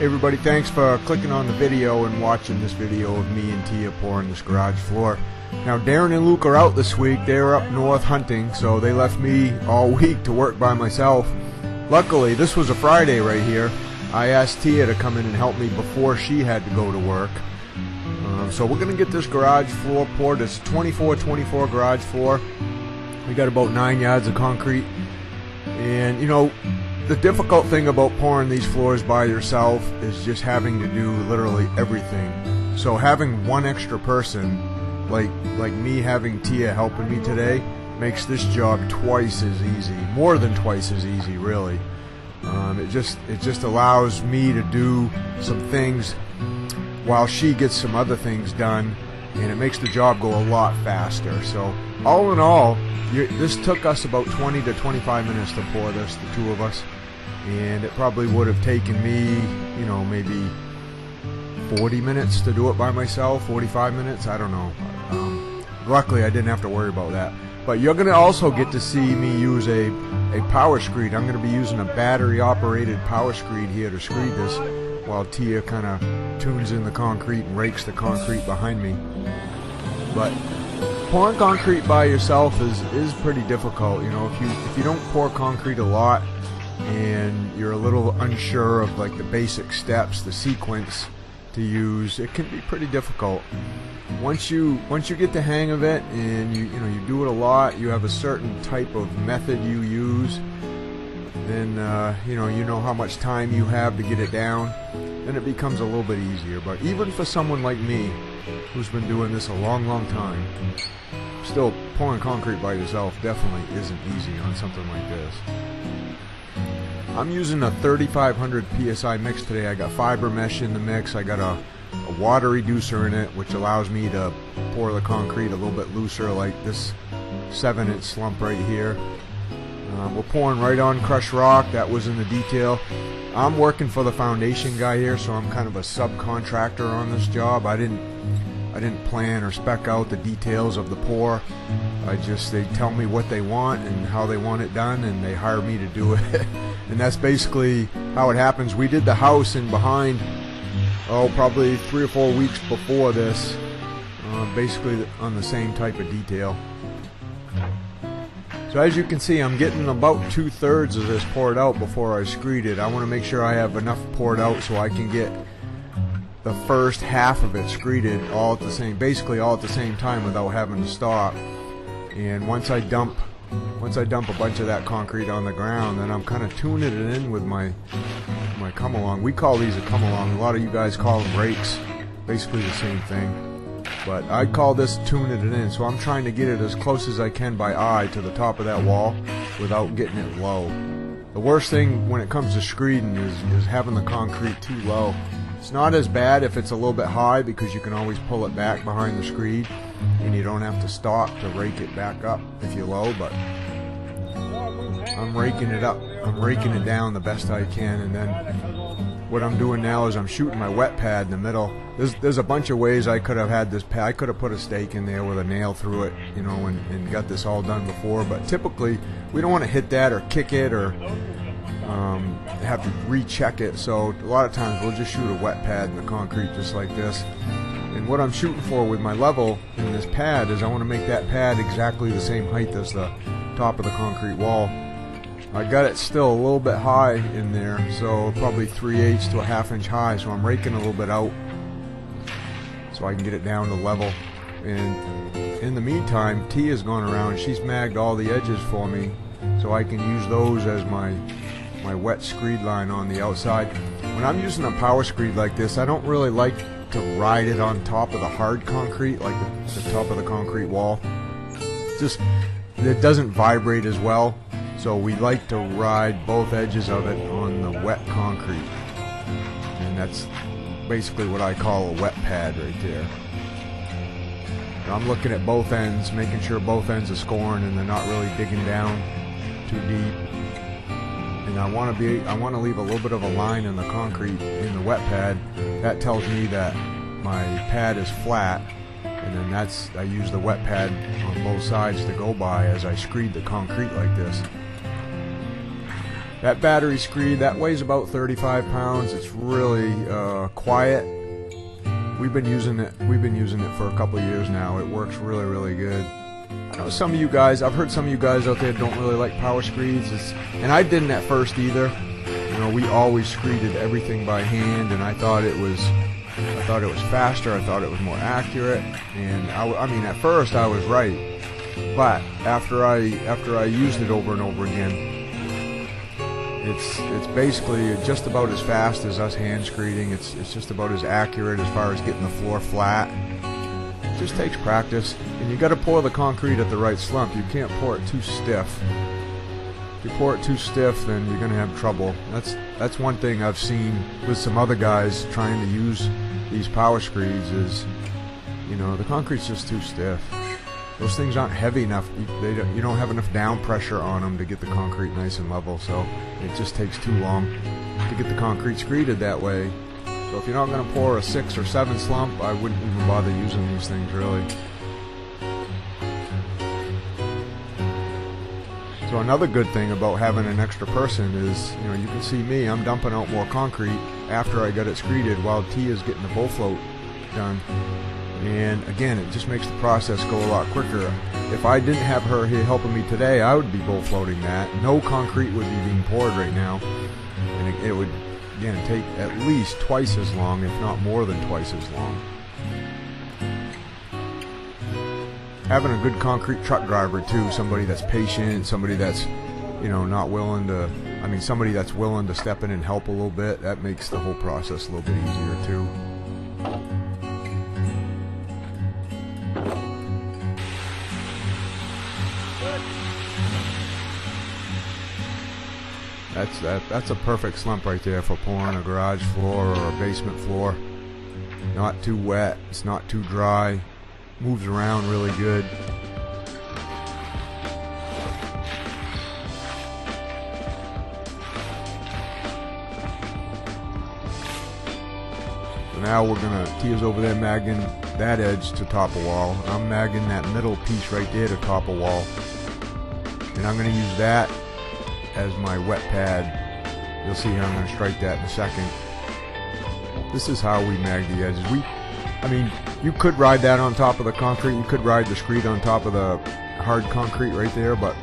Everybody, thanks for clicking on the video and watching this video of me and Tia pouring this garage floor. Now Darren and Luke are out this week. They're up north hunting, so they left me all week to work by myself. Luckily, this was a Friday right here. I asked Tia to come in and help me before she had to go to work. So we're going to get this garage floor poured. It's 24x24 garage floor. We got about 9 yards of concrete. And you know, the difficult thing about pouring these floors by yourself is just having to do literally everything. So having one extra person, like me having Tia helping me today, makes this job twice as easy, more than twice as easy, really. It just allows me to do some things while she gets some other things done, and it makes the job go a lot faster. So all in all, this took us about 20 to 25 minutes to pour this, the two of us, and it probably would have taken me, you know, maybe 40 minutes to do it by myself, 45 minutes, I don't know. Luckily I didn't have to worry about that. But you're going to also get to see me use a power screed. I'm going to be using a battery operated power screed here to screed this, while Tia kind of tunes in the concrete and rakes the concrete behind me. But pouring concrete by yourself is pretty difficult. You know, if you don't pour concrete a lot and you're a little unsure of like the basic steps, the sequence to use, it can be pretty difficult. Once you get the hang of it and you do it a lot, you have a certain type of method you use, then you know how much time you have to get it down, then it becomes a little bit easier. But even for someone like me, who's been doing this a long time, still pouring concrete by yourself definitely isn't easy on something like this. I'm using a 3500 PSI mix today. I got fiber mesh in the mix. I got a water reducer in it, which allows me to pour the concrete a little bit looser, like this 7-inch slump right here. We're pouring right on crushed rock. That was in the detail. I'm working for the foundation guy here, so I'm kind of a subcontractor on this job. I didn't plan or spec out the details of the pour. They tell me what they want and how they want it done, and they hire me to do it. And that's basically how it happens. We did the house in behind, probably 3 or 4 weeks before this, basically on the same type of detail. So as you can see, I'm getting about 2/3 of this poured out before I screed it. I want to make sure I have enough poured out so I can get the first half of it screeded basically all at the same time without having to stop. And once I dump a bunch of that concrete on the ground, then I'm kind of tuning it in with my come along. We call these a come along. A lot of you guys call them rakes. Basically the same thing. But I call this tuning it in. So I'm trying to get it as close as I can by eye to the top of that wall without getting it low. The worst thing when it comes to screeding is having the concrete too low. It's not as bad if it's a little bit high, because you can always pull it back behind the screed and you don't have to stop to rake it back up if you're low. But I'm raking it up. I'm raking it down the best I can, and then what I'm doing now is I'm shooting my wet pad in the middle. There's a bunch of ways I could have had this pad. I could have put a stake in there with a nail through it, you know, and got this all done before. But typically we don't want to hit that or kick it or have to recheck it. So a lot of times we'll just shoot a wet pad in the concrete just like this. And what I'm shooting for with my level in this pad is I want to make that pad exactly the same height as the top of the concrete wall. I got it still a little bit high in there, so probably 3/8 to a 1/2 inch high, so I'm raking a little bit out so I can get it down to level. And in the meantime, Tia's gone around. She's magged all the edges for me, so I can use those as my wet screed line on the outside. When I'm using a power screed like this, I don't really like to ride it on top of the hard concrete, like the top of the concrete wall. It doesn't vibrate as well. So we like to ride both edges of it on the wet concrete, and that's basically what I call a wet pad right there. And I'm looking at both ends, making sure both ends are scoring and they're not really digging down too deep. And I want to leave a little bit of a line in the concrete in the wet pad. That tells me that my pad is flat, and then I use the wet pad on both sides to go by as I screed the concrete like this. That battery screed, that weighs about 35 pounds. It's really quiet. We've been using it for a couple of years now. It works really, really good. I know some of you guys, I've heard some of you guys out there don't really like power screeds, and I didn't at first either. You know, we always screeded everything by hand, and I thought it was faster. I thought it was more accurate, and I mean, at first I was right, but after I used it over and over again, it's basically just about as fast as us hand screeding. It's just about as accurate as far as getting the floor flat. It just takes practice, and you got to pour the concrete at the right slump. You can't pour it too stiff. If you pour it too stiff, then you're going to have trouble. That's one thing I've seen with some other guys trying to use these power screeds is, you know, the concrete's just too stiff. Those things aren't heavy enough. You don't have enough down pressure on them to get the concrete nice and level, so it just takes too long to get the concrete screeded that way. So if you're not going to pour a 6 or 7 slump, I wouldn't even bother using these things really. So another good thing about having an extra person is, you know, you can see me, I'm dumping out more concrete after I got it screeded while T is getting the bowl float done. And again, it just makes the process go a lot quicker. If I didn't have her here helping me today, I would be bowl floating that. No concrete would be being poured right now. And it would, again, take at least twice as long, if not more than twice as long. Having a good concrete truck driver too, somebody that's patient, somebody that's, you know, not willing to, I mean, somebody that's willing to step in and help a little bit, that makes the whole process a little bit easier too. That's a perfect slump right there for pouring a garage floor or a basement floor. Not too wet, it's not too dry, moves around really good. So now we're gonna, Tia's over there magging that edge to top a wall. I'm magging that middle piece right there to top a wall. And I'm gonna use that as my wet pad. You'll see how I'm going to strike that in a second. This is how we mag the edges. I mean, you could ride that on top of the concrete. You could ride the screed on top of the hard concrete right there, but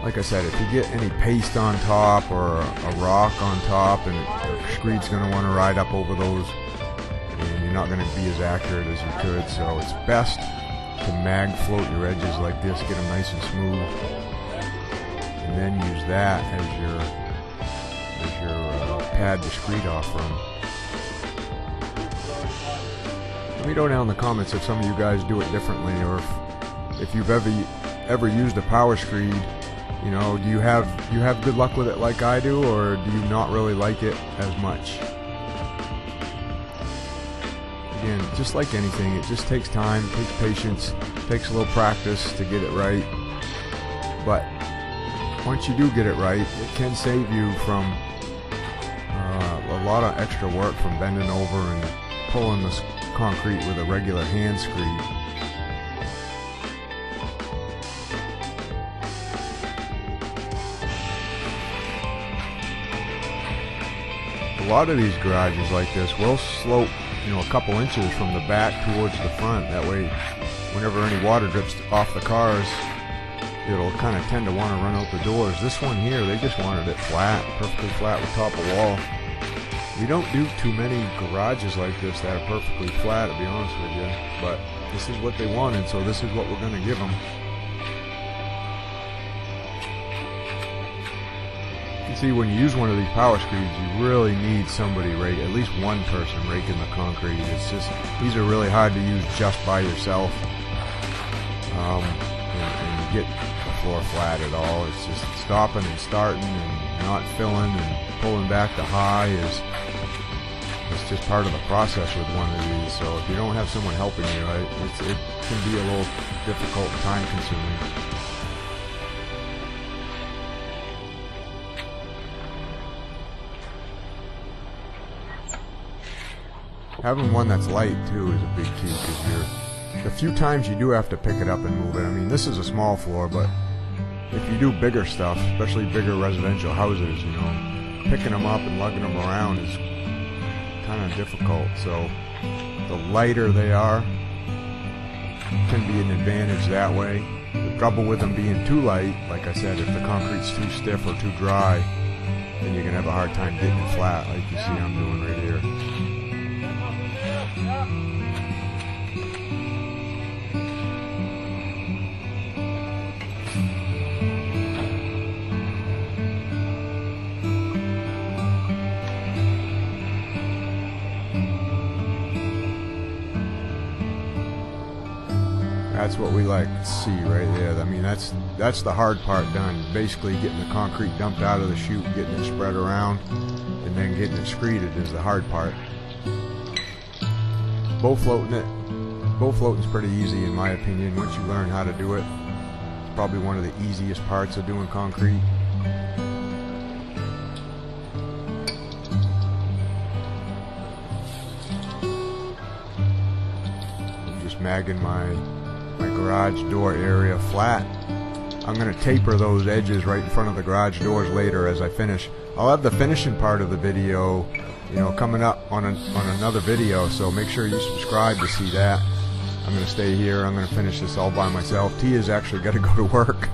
like I said, if you get any paste on top or a rock on top, and the screed's going to want to ride up over those, and you're not going to be as accurate as you could. So it's best to mag float your edges like this, get them nice and smooth, and then use that as your pad to screed off from. Let me know down in the comments if some of you guys do it differently, or if you've ever used a power screed. You know, do you have good luck with it like I do, or do you not really like it as much? Again, just like anything, it just takes time, takes patience, takes a little practice to get it right. But once you do get it right, it can save you from a lot of extra work from bending over and pulling this concrete with a regular hand screed. A lot of these garages like this will slope, you know, a couple inches from the back towards the front. That way, whenever any water drips off the cars, it'll kind of tend to want to run out the doors. This one here, they just wanted it flat, perfectly flat with top of wall. We don't do too many garages like this that are perfectly flat, to be honest with you, but this is what they wanted, so this is what we're going to give them. You can see when you use one of these power screeds, you really need somebody at least one person raking the concrete. It's just, these are really hard to use just by yourself. And get the floor flat at all. It's just stopping and starting and not filling and pulling back to high it's just part of the process with one of these. So if you don't have someone helping you, it can be a little difficult and time consuming. Having one that's light too is a big key, because the few times you do have to pick it up and move it, I mean, this is a small floor, but if you do bigger stuff, especially bigger residential houses, you know, picking them up and lugging them around is kind of difficult. So the lighter they are can be an advantage that way. The trouble with them being too light, like I said, if the concrete's too stiff or too dry, then you're gonna have a hard time getting it flat, like you see I'm doing right here. That's what we like to see right there. I mean, that's the hard part done. Basically getting the concrete dumped out of the chute, getting it spread around, and then getting it screeded is the hard part. Bow floating's pretty easy in my opinion. Once you learn how to do it, it's probably one of the easiest parts of doing concrete. I'm just magging my garage door area flat. I'm going to taper those edges right in front of the garage doors later as I finish. I'll have the finishing part of the video, you know, coming up on another video, so make sure you subscribe to see that. I'm going to stay here. I'm going to finish this all by myself. Tia's actually got to go to work.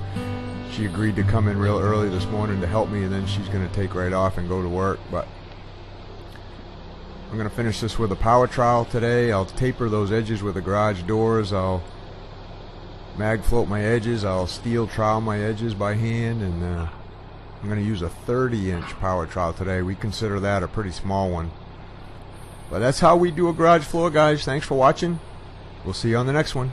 She agreed to come in real early this morning to help me, and then she's going to take right off and go to work. But I'm going to finish this with a power trowel today. I'll taper those edges with the garage doors. I'll mag float my edges. I'll steel trowel my edges by hand, and I'm going to use a 30-inch power trowel today. We consider that a pretty small one. But that's how we do a garage floor, guys. Thanks for watching. We'll see you on the next one.